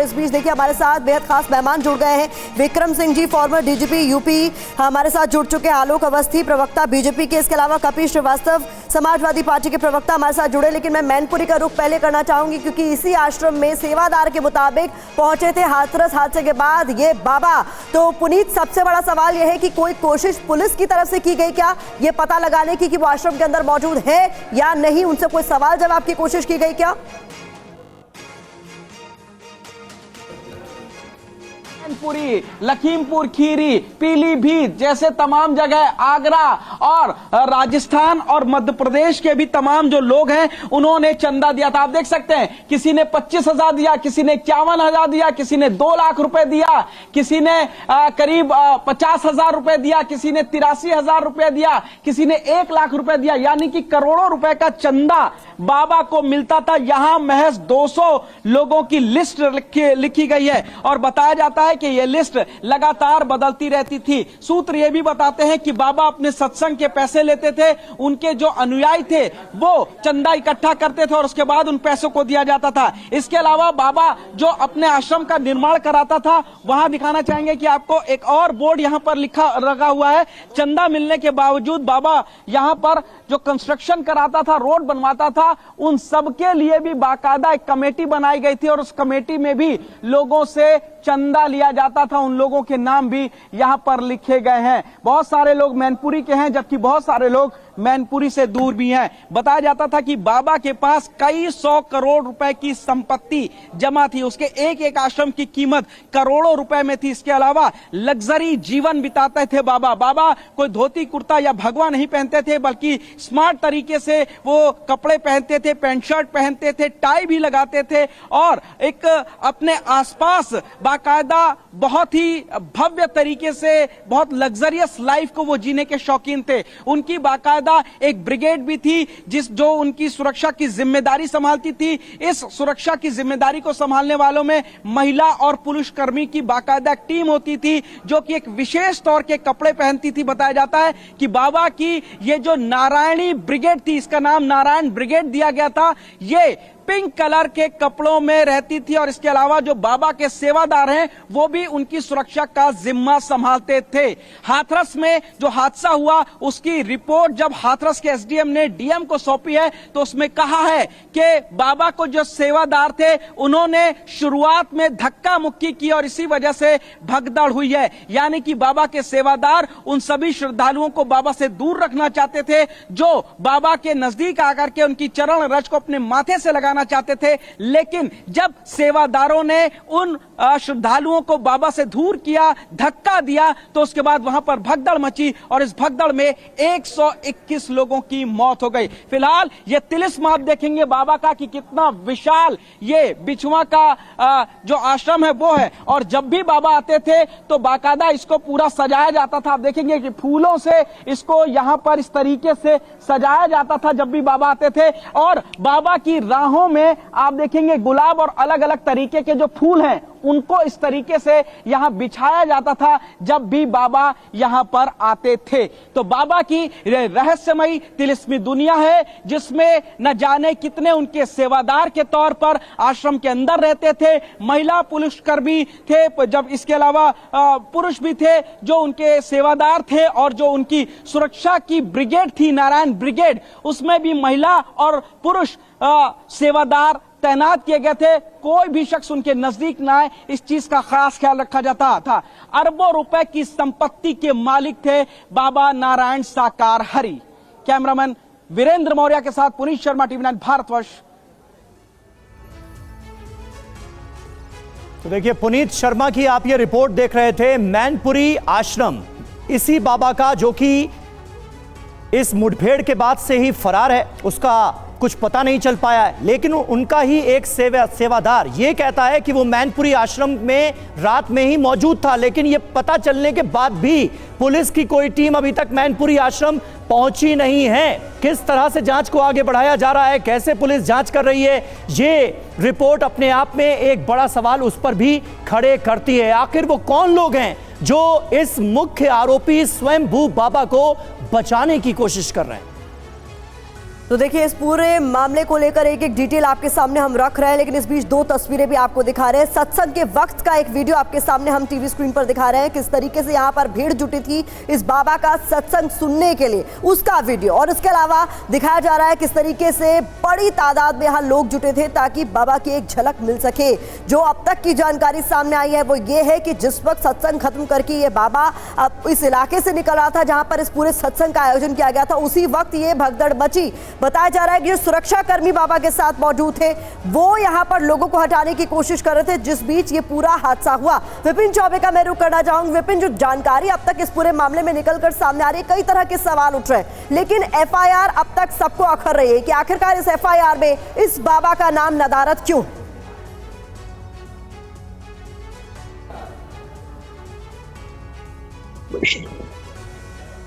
इस बीच देखिए हमारे साथ बेहद खास मेहमान जुड़ गए हैं। Vikram Singh ji, farmer DGP UP, हमारे साथ जुड़ चुके हैं। आलोक अवस्थी, प्रवक्ता बीजेपी के, इसके अलावा कपिल श्रीवास्तव, समाजवादी पार्टी के प्रवक्ता हमारे साथ जुड़े। लेकिन मैं मैनपुरी का रुख पहले करना चाहूंगी क्योंकि इसी आश्रम में सेवादार के मुताबिक पहुंचे थे हाथरस हादसे के बाद ये बाबा। तो पुनीत, सबसे बड़ा सवाल यह है कि कोई कोशिश पुलिस की तरफ से की गई क्या ये पता लगाने की कि वो आश्रम के अंदर मौजूद है या नहीं? उनसे कोई सवाल जवाब की कोशिश की गई क्या? मैनपुरी, लखीमपुर खीरी, पीलीभीत जैसे तमाम जगह, आगरा और राजस्थान और मध्य प्रदेश के भी तमाम जो लोग हैं उन्होंने चंदा दिया था। आप देख सकते हैं, किसी ने 25,000 दिया, किसी ने 51,000 दिया, किसी ने 2 लाख रुपए दिया, किसी ने करीब 50,000 रुपए दिया, किसी ने 83,000 रुपए दिया, किसी ने 1 लाख रुपए दिया। यानी कि करोड़ों रुपए का चंदा बाबा को मिलता था। यहां महज 200 लोगों की लिस्ट लिखी गई है और बताया जाता है कि यह लिस्ट लगातार बदलती रहती थी। सूत्र यह भी बताते हैं कि बाबा अपने सत्संग के पैसे लेते थे, उनके जो अनुयायी थे वो चंदा इकट्ठा करते थे और उसके बाद उन पैसों को दिया जाता था। इसके अलावा बाबा जो अपने आश्रम का निर्माण कराता था, वहां दिखाना चाहेंगे कि आपको एक और बोर्ड यहां पर लगा हुआ है। चंदा मिलने के बावजूद बाबा यहां पर जो कंस्ट्रक्शन कराता था, रोड बनवाता था, उन सबके लिए भी बाकायदा एक कमेटी बनाई गई थी और उस कमेटी में भी लोगों से चंदा लिया जाता था। उन लोगों के नाम भी यहां पर लिखे गए हैं। बहुत सारे लोग मैनपुरी के हैं जबकि बहुत सारे लोग मैनपुरी से दूर भी हैं। बताया जाता था कि बाबा के पास कई 100 करोड़ रुपए की संपत्ति जमा थी। उसके एक एक आश्रम की कीमत करोड़ों रुपए में थी। इसके अलावा लग्जरी जीवन बिताते थे बाबा। बाबा कोई धोती कुर्ता या भगवा नहीं पहनते थे, बल्कि स्मार्ट तरीके से वो कपड़े पहनते थे, पैंट शर्ट पहनते थे, टाई भी लगाते थे और एक अपने आसपास बाकायदा बहुत ही भव्य तरीके से बहुत लग्जरियस लाइफ को वो जीने के शौकीन थे। उनकी बाकायदा एक ब्रिगेड भी थी जो उनकी सुरक्षा की जिम्मेदारी संभालती थी। इस सुरक्षा की जिम्मेदारी को संभालने वालों में महिला और पुलिसकर्मी की बाकायदा टीम होती थी जो कि एक विशेष तौर के कपड़े पहनती थी। बताया जाता है कि बाबा की ये जो नारायणी ब्रिगेड थी, इसका नाम नारायण ब्रिगेड दिया गया था, ये पिंक कलर के कपड़ों में रहती थी और इसके अलावा जो बाबा के सेवादार हैं वो भी उनकी सुरक्षा का जिम्मा संभालते थे। हाथरस में जो हादसा हुआ उसकी रिपोर्ट जब हाथरस के एसडीएम ने डीएम को सौंपी है तो उसमें कहा है कि बाबा को जो सेवादार थे उन्होंने शुरुआत में धक्का मुक्की की और इसी वजह से भगदड़ हुई है। यानी कि बाबा के सेवादार उन सभी श्रद्धालुओं को बाबा से दूर रखना चाहते थे जो बाबा के नजदीक आकर के उनकी चरण रज को अपने माथे से लगाना चाहते थे। लेकिन जब सेवादारों ने उन श्रद्धालुओं को बाबा से दूर किया, धक्का दिया, तो उसके बाद वहां पर भगदड़ मची और इस भगदड़ में 121 लोगों की मौत हो गई। फिलहाल ये तिलिस्म आप देखेंगे बाबा का कि कितना विशाल ये बिछुआ का जो आश्रम है वो है और जब भी बाबा आते थे तो बाकायदा इसको पूरा सजाया जाता था। आप देखेंगे कि फूलों से इसको यहां पर इस तरीके से सजाया जाता था जब भी बाबा आते थे और बाबा की राहों में आप देखेंगे गुलाब और अलग अलग तरीके के जो फूल हैं उनको इस तरीके से यहां बिछाया जाता था जब भी बाबा यहां पर आते थे। तो बाबा की रहस्यमयी तिलिस्मी दुनिया है जिसमें न जाने कितने उनके सेवादार के तौर पर आश्रम के अंदर रहते थे, महिला पुलिसकर्मी थे, जब इसके अलावा पुरुष भी थे जो उनके सेवादार थे और जो उनकी सुरक्षा की ब्रिगेड थी नारायण ब्रिगेड, उसमें भी महिला और पुरुष सेवादार तैनात किए गए थे। कोई भी शख्स उनके नजदीक ना आए, इस चीज का खास ख्याल रखा जाता था। अरबों रुपए की संपत्ति के मालिक थे बाबा नारायण साकार हरि। कैमरामैन वीरेंद्र मौर्य के साथ पुनीत शर्मा, टीवी9 भारतवर्ष। तो देखिए पुनीत शर्मा की आप ये रिपोर्ट देख रहे थे। मैनपुरी आश्रम इसी बाबा का जो कि इस मुठभेड़ के बाद से ही फरार है, उसका कुछ पता नहीं चल पाया है, लेकिन उनका ही एक सेवादार ये कहता है कि वो मैनपुरी आश्रम में रात में ही मौजूद था। लेकिन ये पता चलने के बाद भी पुलिस की कोई टीम अभी तक मैनपुरी आश्रम पहुंची नहीं है। किस तरह से जांच को आगे बढ़ाया जा रहा है, कैसे पुलिस जांच कर रही है, ये रिपोर्ट अपने आप में एक बड़ा सवाल उस पर भी खड़े करती है। आखिर वो कौन लोग हैं जो इस मुख्य आरोपी स्वयंभू बाबा को बचाने की कोशिश कर रहे हैं? तो देखिए इस पूरे मामले को लेकर एक एक डिटेल आपके सामने हम रख रहे हैं, लेकिन इस बीच दो तस्वीरें भी आपको दिखा रहे हैं। सत्संग के वक्त का एक वीडियो आपके सामने हम टीवी स्क्रीन पर दिखा रहे हैं, किस तरीके से यहाँ पर भीड़ जुटी थी इस बाबा का सत्संग सुनने के लिए, उसका वीडियो। और इसके अलावा दिखाया जा रहा है किस तरीके से बड़ी तादाद में यहाँ लोग जुटे थे ताकि बाबा की एक झलक मिल सके। जो अब तक की जानकारी सामने आई है वो ये है कि जिस वक्त सत्संग खत्म करके ये बाबा अब इस इलाके से निकल रहा था जहां पर इस पूरे सत्संग का आयोजन किया गया था, उसी वक्त ये भगदड़ मची। बताया जा रहा है कि जो सुरक्षा कर्मी बाबा के साथ मौजूद थे वो यहां पर लोगों को हटाने की कोशिश कर रहे थे, जिस बीच ये पूरा हादसा हुआ। विपिन चौबे का मैं रुख करना चाहूंगी। विपिन, जो जानकारी अब तक इस पूरे मामले में निकलकर सामने आ रही है, कई तरह के सवाल उठ रहे हैं, लेकिन एफआईआर अब तक सबको अखर रही है कि आखिरकार इस एफआईआर में इस बाबा का नाम नदारद क्यों?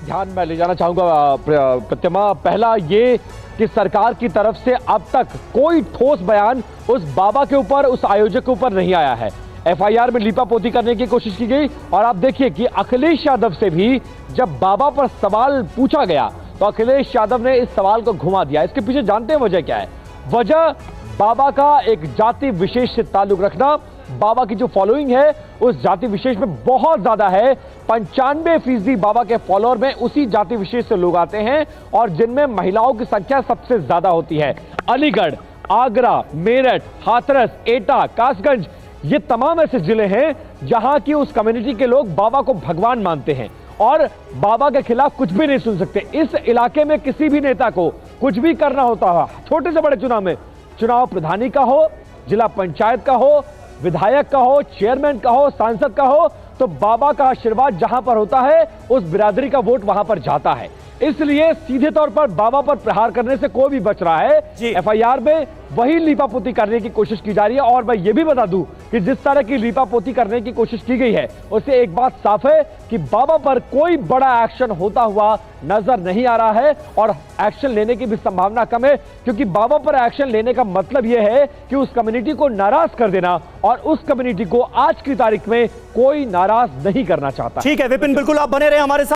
ध्यान में ले जाना चाहूंगा प्रतिमा, पहला ये कि सरकार की तरफ से अब तक कोई ठोस बयान उस बाबा के ऊपर, उस आयोजक के ऊपर नहीं आया है। एफआईआर में लीपापोती करने की कोशिश की गई और आप देखिए कि अखिलेश यादव से भी जब बाबा पर सवाल पूछा गया तो अखिलेश यादव ने इस सवाल को घुमा दिया। इसके पीछे जानते हैं वजह क्या है? वजह बाबा का एक जाति विशेष से ताल्लुक रखना। बाबा की जो फॉलोइंग है उस जाति विशेष में बहुत ज्यादा है। 95% बाबा के फॉलोअर में उसी जाति विशेष से लोग आते हैं और जिनमें महिलाओं की संख्या सबसे ज्यादा होती है। अलीगढ़, आगरा, मेरठ, हाथरस, एटा, कासगंज, ये तमाम ऐसे जिले हैं जहां की उस कम्युनिटी के लोग बाबा को भगवान मानते हैं और बाबा के खिलाफ कुछ भी नहीं सुन सकते। इस इलाके में किसी भी नेता को कुछ भी करना होता है, छोटे से बड़े चुनाव में, चुनाव प्रधानी का हो, जिला पंचायत का हो, विधायक का हो, चेयरमैन का हो, सांसद का हो, तो बाबा का आशीर्वाद जहां पर होता है उस बिरादरी का वोट वहां पर जाता है। इसलिए सीधे तौर पर बाबा पर प्रहार करने से कोई भी बच रहा है। एफआईआर में वही लीपापोती करने की कोशिश की जा रही है। और मैं ये भी बता दूं कि जिस तरह की लीपापोती करने की कोशिश की गई है उससे एक बात साफ है कि बाबा पर कोई बड़ा एक्शन होता हुआ नजर नहीं आ रहा है और एक्शन लेने की भी संभावना कम है, क्योंकि बाबा पर एक्शन लेने का मतलब यह है कि उस कम्युनिटी को नाराज कर देना, और उस कम्युनिटी को आज की तारीख में कोई नाराज नहीं करना चाहता। ठीक है विपिन, बिल्कुल आप बने रहे हमारे साथ।